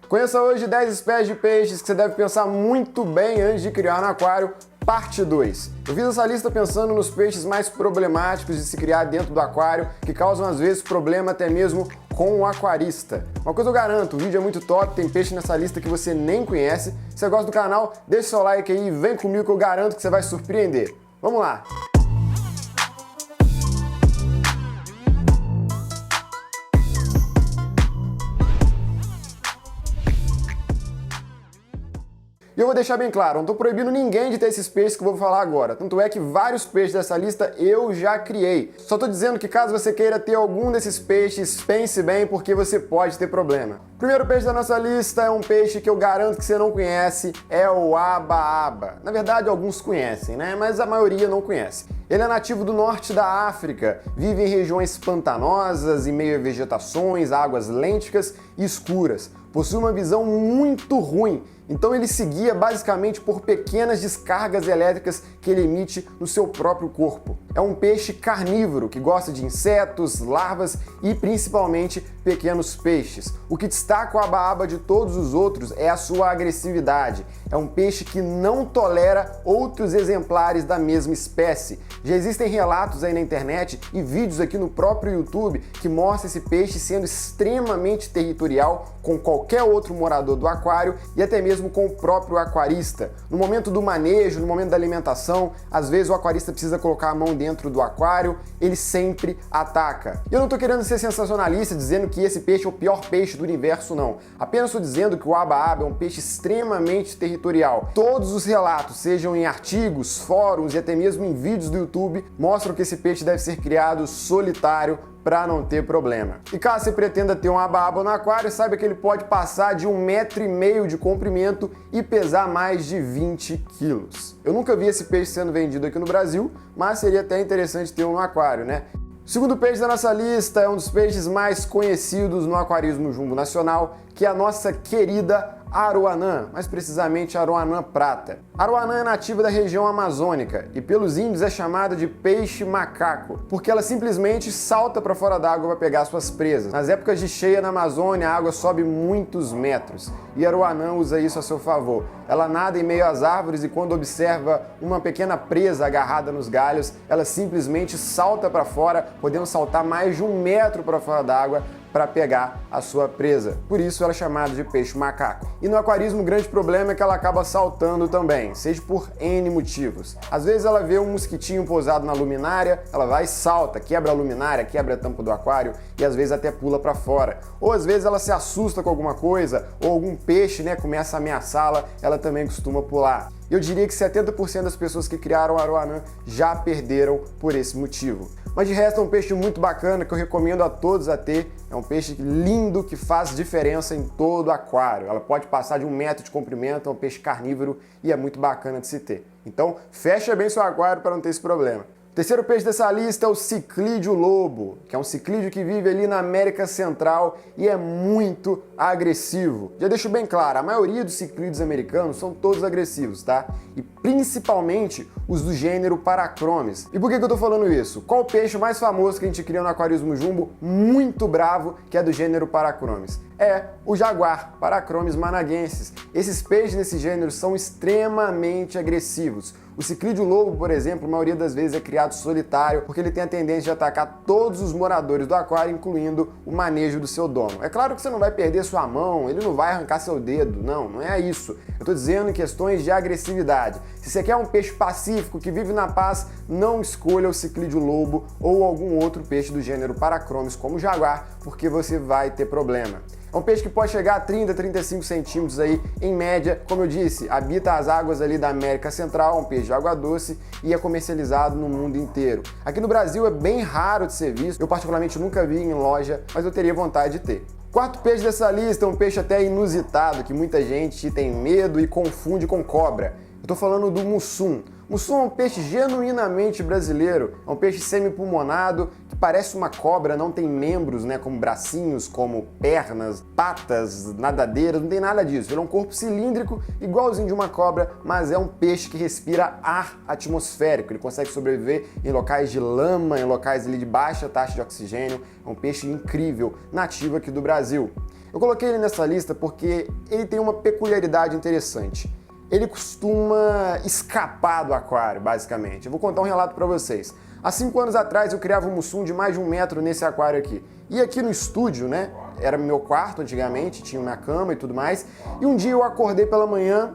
Conheça hoje 10 espécies de peixes que você deve pensar muito bem antes de criar no aquário, parte 2. Eu fiz essa lista pensando nos peixes mais problemáticos de se criar dentro do aquário, que causam às vezes problema até mesmo com o aquarista. Uma coisa eu garanto, o vídeo é muito top, tem peixe nessa lista que você nem conhece. Se você gosta do canal, deixa seu like aí e vem comigo que eu garanto que você vai se surpreender. Vamos lá! E eu vou deixar bem claro, não estou proibindo ninguém de ter esses peixes que eu vou falar agora. Tanto é que vários peixes dessa lista eu já criei. Só estou dizendo que caso você queira ter algum desses peixes, pense bem porque você pode ter problema. O primeiro peixe da nossa lista é um peixe que eu garanto que você não conhece, é o aba-aba. Na verdade, alguns conhecem, né? Mas a maioria não conhece. Ele é nativo do norte da África, vive em regiões pantanosas, em meio a vegetações, águas lênticas e escuras. Possui uma visão muito ruim, então ele se guia basicamente por pequenas descargas elétricas que ele emite no seu próprio corpo. É um peixe carnívoro que gosta de insetos, larvas e principalmente pequenos peixes. O que destaca o aba-aba de todos os outros é a sua agressividade. É um peixe que não tolera outros exemplares da mesma espécie. Já existem relatos aí na internet e vídeos aqui no próprio YouTube que mostram esse peixe sendo extremamente territorial com qualquer outro morador do aquário e até mesmo com o próprio aquarista. No momento do manejo, no momento da alimentação, às vezes o aquarista precisa colocar a mão dentro do aquário, ele sempre ataca. E eu não estou querendo ser sensacionalista dizendo que esse peixe é o pior peixe do universo, não. Apenas estou dizendo que o aba-aba é um peixe extremamente territorial. Todos os relatos, sejam em artigos, fóruns e até mesmo em vídeos do YouTube, mostram que esse peixe deve ser criado solitário para não ter problema. E caso você pretenda ter um aba-aba no aquário, saiba que ele pode passar de 1,5 m de comprimento e pesar mais de 20 quilos. Eu nunca vi esse peixe sendo vendido aqui no Brasil, mas seria até interessante ter um no aquário, né? O segundo peixe da nossa lista é um dos peixes mais conhecidos no aquarismo jumbo nacional, que é a nossa querida aroanã, mais precisamente aroanã prata. A aroanã é nativa da região amazônica e pelos índios é chamada de peixe macaco, porque ela simplesmente salta para fora d'água para pegar suas presas. Nas épocas de cheia na Amazônia, a água sobe muitos metros e a aroanã usa isso a seu favor. Ela nada em meio às árvores e quando observa uma pequena presa agarrada nos galhos, ela simplesmente salta para fora, podendo saltar mais de 1 metro para fora d'água para pegar a sua presa. Por isso ela é chamada de peixe macaco. E no aquarismo o grande problema é que ela acaba saltando também, seja por N motivos. Às vezes ela vê um mosquitinho pousado na luminária, ela vai e salta, quebra a luminária, quebra a tampa do aquário e às vezes até pula para fora. Ou às vezes ela se assusta com alguma coisa, ou algum peixe, né, começa a ameaçá-la, ela também costuma pular. Eu diria que 70% das pessoas que criaram a aroanã já perderam por esse motivo. Mas de resto é um peixe muito bacana que eu recomendo a todos a ter. É um peixe lindo que faz diferença em todo aquário. Ela pode passar de 1 metro de comprimento, é um peixe carnívoro e é muito bacana de se ter. Então fecha bem seu aquário para não ter esse problema. O terceiro peixe dessa lista é o ciclídeo lobo, que é um ciclídeo que vive ali na América Central e é muito agressivo. Já deixo bem claro, a maioria dos ciclídeos americanos são todos agressivos, tá? E principalmente os do gênero Parachromis. E por que eu tô falando isso? Qual o peixe mais famoso que a gente cria no aquarismo jumbo, muito bravo, que é do gênero Parachromis? É o jaguar, Parachromis managuensis. Esses peixes nesse gênero são extremamente agressivos. O ciclídeo lobo, por exemplo, a maioria das vezes é criado solitário porque ele tem a tendência de atacar todos os moradores do aquário, incluindo o manejo do seu dono. É claro que você não vai perder sua mão, ele não vai arrancar seu dedo, não é isso. Eu estou dizendo em questões de agressividade. Se você quer um peixe pacífico que vive na paz, não escolha o ciclídeo lobo ou algum outro peixe do gênero Parachromis como o jaguar, porque você vai ter problema. É um peixe que pode chegar a 30, 35 centímetros aí, em média. Como eu disse, habita as águas ali da América Central, é um peixe de água doce e é comercializado no mundo inteiro. Aqui no Brasil é bem raro de ser visto, eu particularmente nunca vi em loja, mas eu teria vontade de ter. Quarto peixe dessa lista é um peixe até inusitado, que muita gente tem medo e confunde com cobra. Eu tô falando do mussum. Mussum é um peixe genuinamente brasileiro, é um peixe semipulmonado que parece uma cobra, não tem membros, né, como bracinhos, como pernas, patas, nadadeiras, não tem nada disso. Ele é um corpo cilíndrico, igualzinho de uma cobra, mas é um peixe que respira ar atmosférico. Ele consegue sobreviver em locais de lama, em locais ali de baixa taxa de oxigênio. É um peixe incrível, nativo aqui do Brasil. Eu coloquei ele nessa lista porque ele tem uma peculiaridade interessante. Ele costuma escapar do aquário, basicamente. Eu vou contar um relato para vocês. Há 5 anos atrás eu criava um mussum de mais de 1 metro nesse aquário aqui. E aqui no estúdio, né, era meu quarto antigamente, tinha minha cama e tudo mais. E um dia eu acordei pela manhã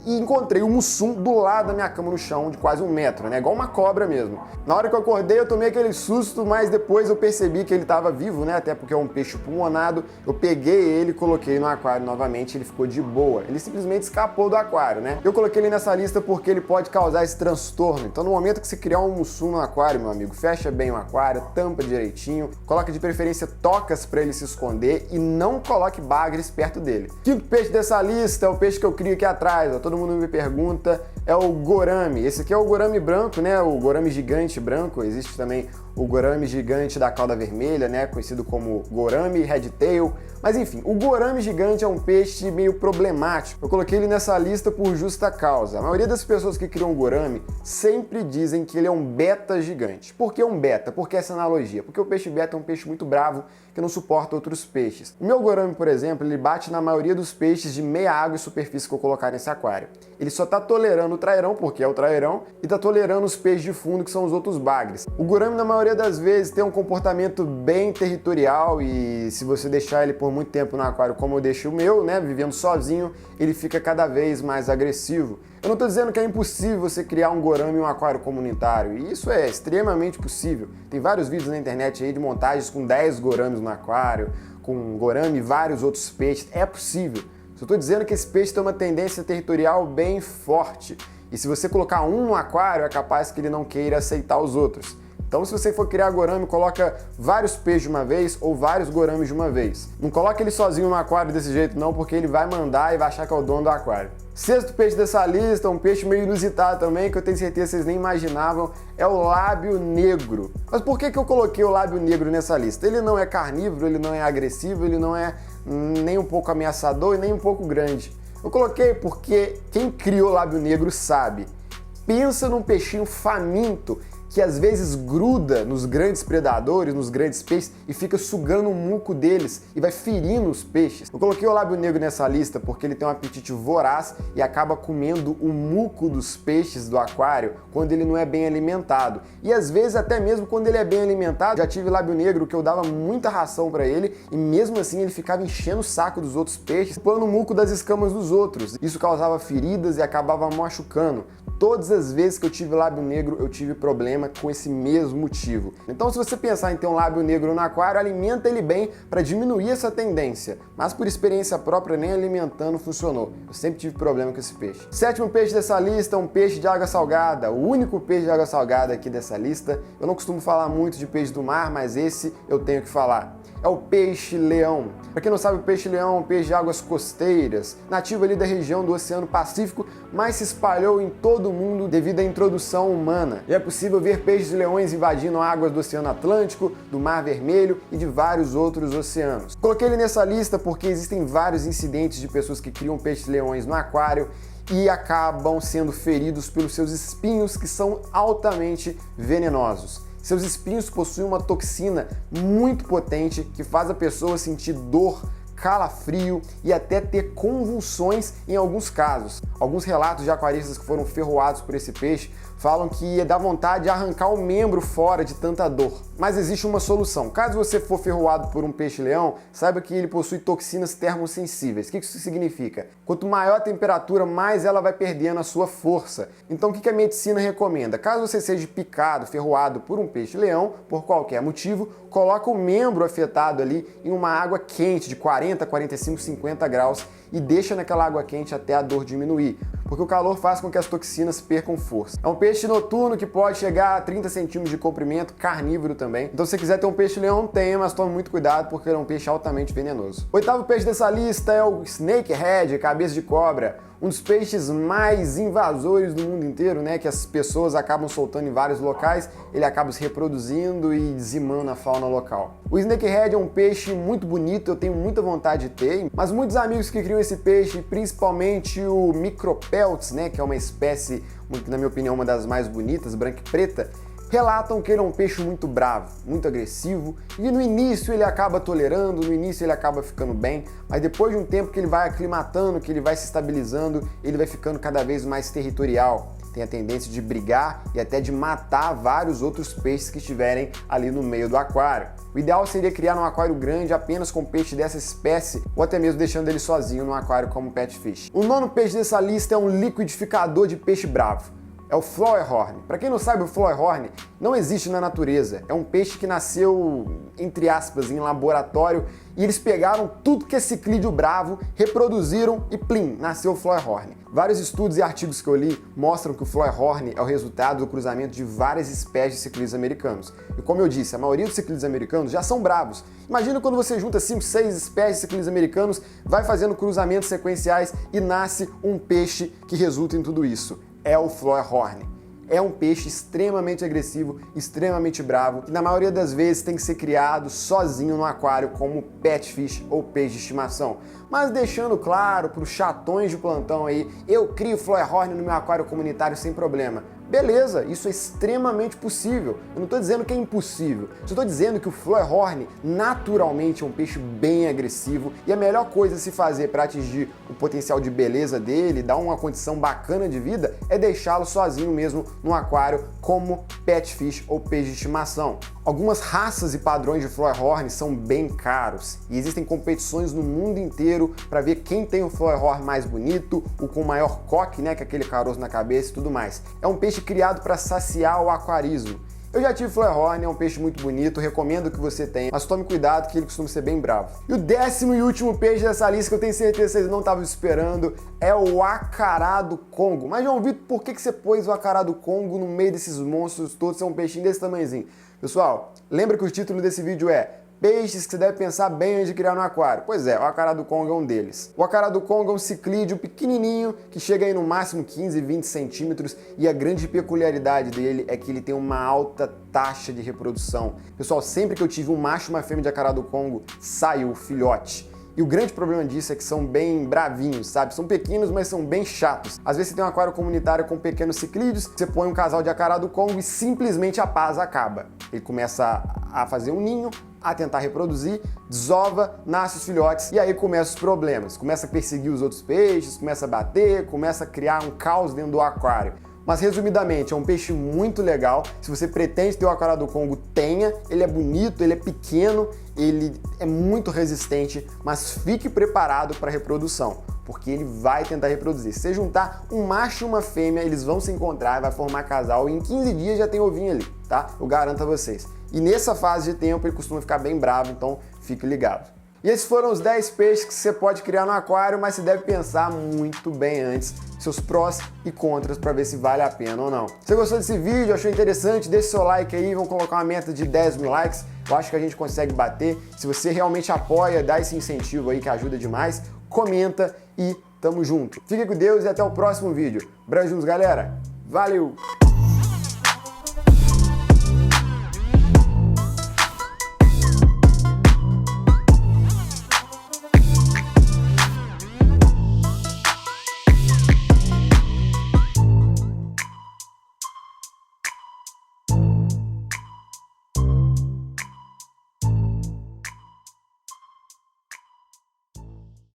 e encontrei o mussum do lado da minha cama no chão, de quase 1 metro, né? Igual uma cobra mesmo. Na hora que eu acordei, eu tomei aquele susto, mas depois eu percebi que ele estava vivo, né? Até porque é um peixe pulmonado. Eu peguei ele e coloquei no aquário novamente, ele ficou de boa. Ele simplesmente escapou do aquário, né? Eu coloquei ele nessa lista porque ele pode causar esse transtorno. Então, no momento que você criar um mussum no aquário, meu amigo, fecha bem o aquário, tampa direitinho, coloca de preferência tocas para ele se esconder e não coloque bagres perto dele. Quinto peixe dessa lista é o peixe que eu crio aqui atrás, ó. Todo mundo me pergunta, é o gourami. Esse aqui é o gourami branco, né? O gourami gigante branco. Existe também o gourami gigante da cauda vermelha, né? Conhecido como gourami redtail. Mas enfim, o gourami gigante é um peixe meio problemático. Eu coloquei ele nessa lista por justa causa. A maioria das pessoas que criam gourami sempre dizem que ele é um beta gigante. Por que um beta? Por que essa analogia? Porque o peixe beta é um peixe muito bravo que não suporta outros peixes. O meu gourami, por exemplo, ele bate na maioria dos peixes de meia água e superfície que eu colocar nesse aquário. Ele só tá tolerando o trairão, porque é o trairão, e tá tolerando os peixes de fundo, que são os outros bagres. O gourami, na maioria das vezes, tem um comportamento bem territorial e se você deixar ele por muito tempo no aquário, como eu deixo o meu, né, vivendo sozinho, ele fica cada vez mais agressivo. Eu não estou dizendo que é impossível você criar um gourami em um aquário comunitário, e isso é extremamente possível. Tem vários vídeos na internet aí de montagens com 10 gouramis no aquário, com gourami e vários outros peixes. É possível. Só estou dizendo que esse peixe tem uma tendência territorial bem forte. E se você colocar um no aquário, é capaz que ele não queira aceitar os outros. Então, se você for criar gourami, coloca vários peixes de uma vez ou vários gouramis de uma vez. Não coloca ele sozinho no aquário desse jeito não, porque ele vai mandar e vai achar que é o dono do aquário. Sexto peixe dessa lista, um peixe meio inusitado também, que eu tenho certeza que vocês nem imaginavam, é o lábio negro. Mas por que eu coloquei o lábio negro nessa lista? Ele não é carnívoro, ele não é agressivo, ele não é nem um pouco ameaçador e nem um pouco grande. Eu coloquei porque quem criou lábio negro sabe. Pensa num peixinho faminto que às vezes gruda nos grandes predadores, nos grandes peixes e fica sugando o muco deles e vai ferindo os peixes. Eu coloquei o lábio negro nessa lista porque ele tem um apetite voraz e acaba comendo o muco dos peixes do aquário quando ele não é bem alimentado. E às vezes até mesmo quando ele é bem alimentado, já tive lábio negro que eu dava muita ração para ele e mesmo assim ele ficava enchendo o saco dos outros peixes, chupando o muco das escamas dos outros. Isso causava feridas e acabava machucando. Todas as vezes que eu tive lábio negro, eu tive problema com esse mesmo motivo. Então, se você pensar em ter um lábio negro no aquário, alimenta ele bem para diminuir essa tendência. Mas por experiência própria, nem alimentando funcionou. Eu sempre tive problema com esse peixe. Sétimo peixe dessa lista é um peixe de água salgada. O único peixe de água salgada aqui dessa lista. Eu não costumo falar muito de peixe do mar, mas esse eu tenho que falar. É o peixe-leão. Para quem não sabe, o peixe-leão é um peixe de águas costeiras, nativo ali da região do Oceano Pacífico, mas se espalhou em todo o mundo devido à introdução humana. E é possível ver peixes-leões invadindo águas do Oceano Atlântico, do Mar Vermelho e de vários outros oceanos. Coloquei ele nessa lista porque existem vários incidentes de pessoas que criam peixes-leões no aquário e acabam sendo feridos pelos seus espinhos, que são altamente venenosos. Seus espinhos possuem uma toxina muito potente que faz a pessoa sentir dor, calafrio e até ter convulsões em alguns casos. Alguns relatos de aquaristas que foram ferroados por esse peixe falam que dá vontade de arrancar o membro fora de tanta dor. Mas existe uma solução. Caso você for ferroado por um peixe-leão, saiba que ele possui toxinas termossensíveis. O que isso significa? Quanto maior a temperatura, mais ela vai perdendo a sua força. Então o que a medicina recomenda? Caso você seja picado, ferroado por um peixe-leão, por qualquer motivo, coloca o membro afetado ali em uma água quente de 40, 45, 50 graus e deixa naquela água quente até a dor diminuir, porque o calor faz com que as toxinas percam força. É um peixe noturno que pode chegar a 30 centímetros de comprimento, carnívoro também. Então se você quiser ter um peixe-leão, tenha, mas tome muito cuidado porque ele é um peixe altamente venenoso. Oitavo peixe dessa lista é o snakehead, cabeça de cobra. Um dos peixes mais invasores do mundo inteiro, né, que as pessoas acabam soltando em vários locais, ele acaba se reproduzindo e dizimando a fauna local. O snakehead é um peixe muito bonito, eu tenho muita vontade de ter, mas muitos amigos que criam esse peixe, principalmente o micropelts, né, que é uma espécie, na minha opinião, uma das mais bonitas, branca e preta, relatam que ele é um peixe muito bravo, muito agressivo, e no início ele acaba tolerando, no início ele acaba ficando bem, mas depois de um tempo que ele vai aclimatando, que ele vai se estabilizando, ele vai ficando cada vez mais territorial. Tem a tendência de brigar e até de matar vários outros peixes que estiverem ali no meio do aquário. O ideal seria criar um aquário grande apenas com peixe dessa espécie, ou até mesmo deixando ele sozinho no aquário como pet fish. O nono peixe dessa lista é um liquidificador de peixe bravo. É o Flowerhorn. Para quem não sabe, o Flowerhorn não existe na natureza. É um peixe que nasceu, entre aspas, em laboratório, e eles pegaram tudo que é ciclídeo bravo, reproduziram e plim, nasceu o Flowerhorn. Vários estudos e artigos que eu li mostram que o Flowerhorn é o resultado do cruzamento de várias espécies de ciclídeos americanos. E como eu disse, a maioria dos ciclídeos americanos já são bravos. Imagina quando você junta 5, 6 espécies de ciclídeos americanos, vai fazendo cruzamentos sequenciais e nasce um peixe que resulta em tudo isso. É o Flowerhorn. É um peixe extremamente agressivo, extremamente bravo, que na maioria das vezes tem que ser criado sozinho no aquário como pet fish ou peixe de estimação. Mas deixando claro para os chatões de plantão aí, eu crio Flowerhorn no meu aquário comunitário sem problema. Beleza, isso é extremamente possível. Eu não estou dizendo que é impossível. Eu estou dizendo que o Flowerhorn naturalmente é um peixe bem agressivo e a melhor coisa a se fazer para atingir o potencial de beleza dele, dar uma condição bacana de vida, é deixá-lo sozinho mesmo no aquário como pet fish ou peixe de estimação. Algumas raças e padrões de Flowerhorn são bem caros e existem competições no mundo inteiro para ver quem tem o Flowerhorn mais bonito, o com maior coque, né, que é aquele caroço na cabeça e tudo mais. É um peixe criado para saciar o aquarismo. Eu já tive Flowerhorn, é um peixe muito bonito, recomendo que você tenha, mas tome cuidado que ele costuma ser bem bravo. E o 10º e último peixe dessa lista que eu tenho certeza que vocês não estavam esperando é o acará do Congo. Mas, João Vitor, por que você pôs o acará do Congo no meio desses monstros todos? É um peixinho desse tamanhozinho. Pessoal, lembra que o título desse vídeo é peixes que você deve pensar bem antes de criar no aquário. Pois é, o acará do Congo é um deles. O acará do Congo é um ciclídeo pequenininho que chega aí no máximo 15, 20 centímetros e a grande peculiaridade dele é que ele tem uma alta taxa de reprodução. Pessoal, sempre que eu tive um macho e uma fêmea de acará do Congo, saiu o filhote. E o grande problema disso é que são bem bravinhos, sabe? São pequenos, mas são bem chatos. Às vezes você tem um aquário comunitário com pequenos ciclídeos, você põe um casal de acará do Congo e simplesmente a paz acaba. Ele começa a fazer um ninho, a tentar reproduzir, desova, nasce os filhotes e aí começam os problemas. Começa a perseguir os outros peixes, começa a bater, começa a criar um caos dentro do aquário. Mas resumidamente, é um peixe muito legal. Se você pretende ter o acará do Congo, tenha. Ele é bonito, ele é pequeno, ele é muito resistente, mas fique preparado para a reprodução, porque ele vai tentar reproduzir. Se você juntar um macho e uma fêmea, eles vão se encontrar, vai formar casal e em 15 dias já tem ovinho ali, tá? Eu garanto a vocês. E nessa fase de tempo ele costuma ficar bem bravo, então fique ligado. E esses foram os 10 peixes que você pode criar no aquário, mas você deve pensar muito bem antes, seus prós e contras, para ver se vale a pena ou não. Se você gostou desse vídeo, achou interessante, deixa seu like aí, vamos colocar uma meta de 10 mil likes, eu acho que a gente consegue bater. Se você realmente apoia, dá esse incentivo aí que ajuda demais, comenta e tamo junto. Fique com Deus e até o próximo vídeo. Branjuntos, galera! Valeu!